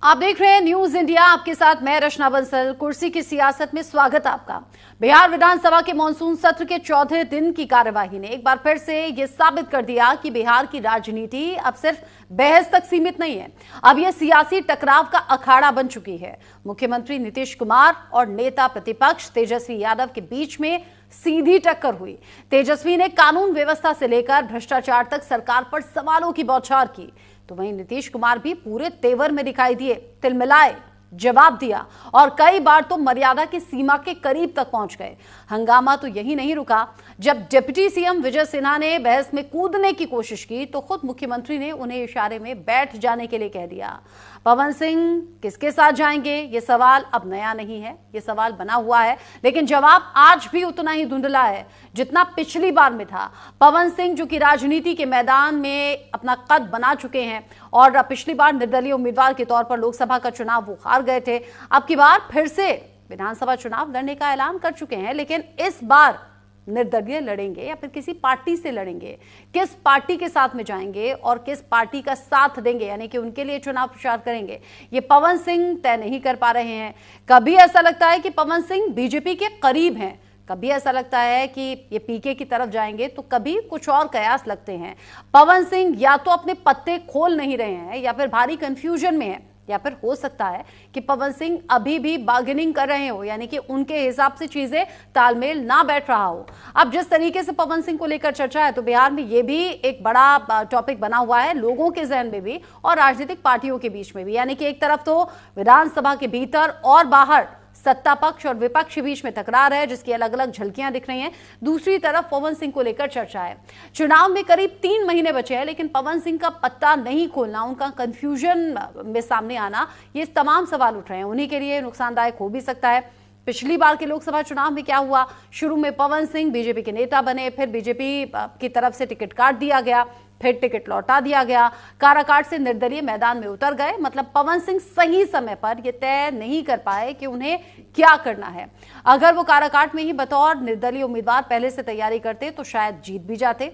आप देख रहे हैं न्यूज इंडिया, आपके साथ मैं रचना बंसल। कुर्सी की सियासत में स्वागत आपका। बिहार विधानसभा के मॉनसून सत्र के चौथे दिन की कार्यवाही ने एक बार फिर से यह साबित कर दिया कि बिहार की राजनीति अब सिर्फ बहस तक सीमित नहीं है, अब यह सियासी टकराव का अखाड़ा बन चुकी है। मुख्यमंत्री नीतीश कुमार और नेता प्रतिपक्ष तेजस्वी यादव के बीच में सीधी टक्कर हुई। तेजस्वी ने कानून व्यवस्था से लेकर भ्रष्टाचार तक सरकार पर सवालों की बौछार की, तो वहीं नीतीश कुमार भी पूरे तेवर में दिखाई दिए, तिलमिलाए, जवाब दिया और कई बार तो मर्यादा की सीमा के करीब तक पहुंच गए। हंगामा तो यही नहीं रुका। जब डिप्टी सीएम विजय सिन्हा ने बहस में कूदने की कोशिश की तो खुद मुख्यमंत्री ने उन्हें इशारे में बैठ जाने के लिए कह दिया। पवन सिंह किसके साथ जाएंगे, ये सवाल अब नया नहीं है, ये सवाल बना हुआ है, लेकिन जवाब आज भी उतना ही धुंधला है जितना पिछली बार में था। पवन सिंह जो कि राजनीति के मैदान में अपना कद बना चुके हैं और पिछली बार निर्दलीय उम्मीदवार के तौर पर लोकसभा का चुनाव वो हार गए थे, अब की बार फिर से विधानसभा चुनाव लड़ने का ऐलान कर चुके हैं, लेकिन इस बार निर्दलीय लड़ेंगे या फिर किसी पार्टी से लड़ेंगे, किस पार्टी के साथ में जाएंगे और किस पार्टी का साथ देंगे, यानी कि उनके लिए चुनाव प्रचार करेंगे, ये पवन सिंह तय नहीं कर पा रहे हैं। कभी ऐसा लगता है कि पवन सिंह बीजेपी के करीब हैं, कभी ऐसा लगता है कि ये पीके की तरफ जाएंगे, तो कभी कुछ और कयास लगते हैं। पवन सिंह या तो अपने पत्ते खोल नहीं रहे हैं या फिर भारी कंफ्यूजन में है, या फिर हो सकता है कि पवन सिंह अभी भी बार्गेनिंग कर रहे हो, यानी कि उनके हिसाब से चीजें तालमेल ना बैठ रहा हो। अब जिस तरीके से पवन सिंह को लेकर चर्चा है, तो बिहार में ये भी एक बड़ा टॉपिक बना हुआ है लोगों के जहन में भी और राजनीतिक पार्टियों के बीच में भी, यानी कि एक तरफ तो विधानसभा के भीतर और बाहर सत्ता पक्ष और विपक्ष के बीच में तकरार है जिसकी अलग अलग झलकियां दिख रही हैं, दूसरी तरफ पवन सिंह को लेकर चर्चा है। चुनाव में करीब 3 महीने बचे हैं, लेकिन पवन सिंह का पत्ता नहीं खोलना, उनका कंफ्यूजन में सामने आना, ये तमाम सवाल उठ रहे हैं। उन्हीं के लिए नुकसानदायक हो भी सकता है। पिछली बार के लोकसभा चुनाव में क्या हुआ, शुरू में पवन सिंह बीजेपी के नेता बने, फिर बीजेपी की तरफ से टिकट काट दिया गया, फिर टिकट लौटा दिया गया, काराकाट से निर्दलीय मैदान में उतर गए। मतलब पवन सिंह सही समय पर यह तय नहीं कर पाए कि उन्हें क्या करना है। अगर वो काराकाट में ही बतौर निर्दलीय उम्मीदवार पहले से तैयारी करते तो शायद जीत भी जाते,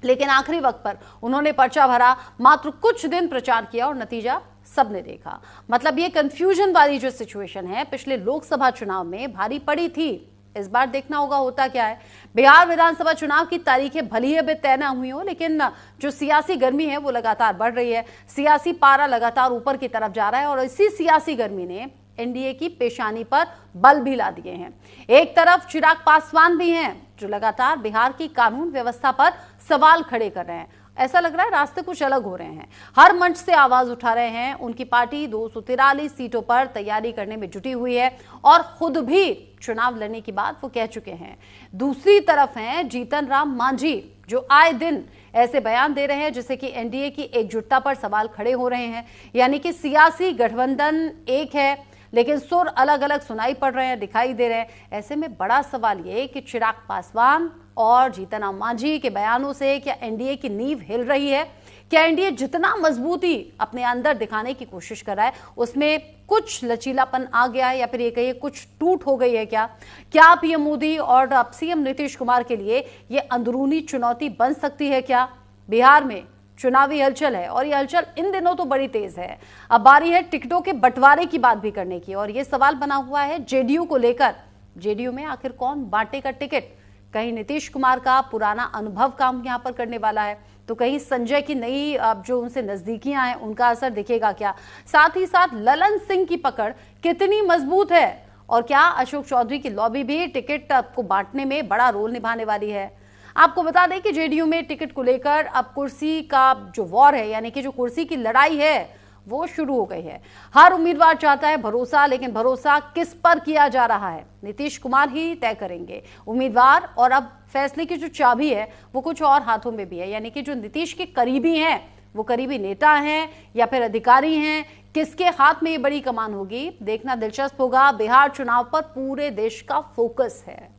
लेकिन आखिरी वक्त पर उन्होंने पर्चा भरा, मात्र कुछ दिन प्रचार किया और नतीजा सबने देखा। मतलब ये कंफ्यूजन वाली जो सिचुएशन है पिछले लोकसभा चुनाव में भारी पड़ी थी। इस बार देखना होगा होता क्या है। बिहार विधानसभा चुनाव की तारीखें भली अभी तय ना हुई हो, लेकिन जो सियासी गर्मी है वो लगातार बढ़ रही है। सियासी पारा लगातार ऊपर की तरफ जा रहा है और इसी सियासी गर्मी ने एनडीए की पेशानी पर बल भी ला दिए हैं। एक तरफ चिराग पासवान भी हैं जो लगातार बिहार की कानून व्यवस्था पर सवाल खड़े कर रहे हैं। ऐसा लग रहा है रास्ते कुछ अलग हो रहे हैं, हर मंच से आवाज उठा रहे हैं। उनकी पार्टी 243 सीटों पर तैयारी करने में जुटी हुई है और खुद भी चुनाव लड़ने की बात वो कह चुके हैं। दूसरी तरफ हैं जीतन राम मांझी जो आए दिन ऐसे बयान दे रहे हैं जिससे कि एनडीए की एकजुटता पर सवाल खड़े हो रहे हैं, यानी कि सियासी गठबंधन एक है लेकिन सुर अलग अलग सुनाई पड़ रहे हैं, दिखाई दे रहे हैं। ऐसे में बड़ा सवाल ये कि चिराग पासवान और जीतन राम मांझी के बयानों से क्या एनडीए की नींव हिल रही है? क्या एनडीए जितना मजबूती अपने अंदर दिखाने की कोशिश कर रहा है उसमें कुछ लचीलापन आ गया है या फिर ये कहिए कुछ टूट हो गई है? क्या पीएम मोदी और अब सीएम नीतीश कुमार के लिए ये अंदरूनी चुनौती बन सकती है? क्या बिहार में चुनावी हलचल है और ये हलचल इन दिनों तो बड़ी तेज है। अब बारी है टिकटों के बंटवारे की बात भी करने की और ये सवाल बना हुआ है जेडीयू को लेकर। जेडीयू में आखिर कौन बांटेगा टिकट? कहीं नीतीश कुमार का पुराना अनुभव काम यहां पर करने वाला है, तो कहीं संजय की नई जो उनसे नजदीकियां हैं उनका असर दिखेगा क्या? साथ ही साथ ललन सिंह की पकड़ कितनी मजबूत है और क्या अशोक चौधरी की लॉबी भी टिकट को बांटने में बड़ा रोल निभाने वाली है? आपको बता दें कि जेडीयू में टिकट को लेकर अब कुर्सी का जो वॉर है, यानी कि जो कुर्सी की लड़ाई है वो शुरू हो गई है। हर उम्मीदवार चाहता है भरोसा, लेकिन भरोसा किस पर किया जा रहा है नीतीश कुमार ही तय करेंगे उम्मीदवार। और अब फैसले की जो चाबी है वो कुछ और हाथों में भी है, यानी कि जो नीतीश के करीबी हैं, वो करीबी नेता हैं या फिर अधिकारी हैं, किसके हाथ में ये बड़ी कमान होगी देखना दिलचस्प होगा। बिहार चुनाव पर पूरे देश का फोकस है।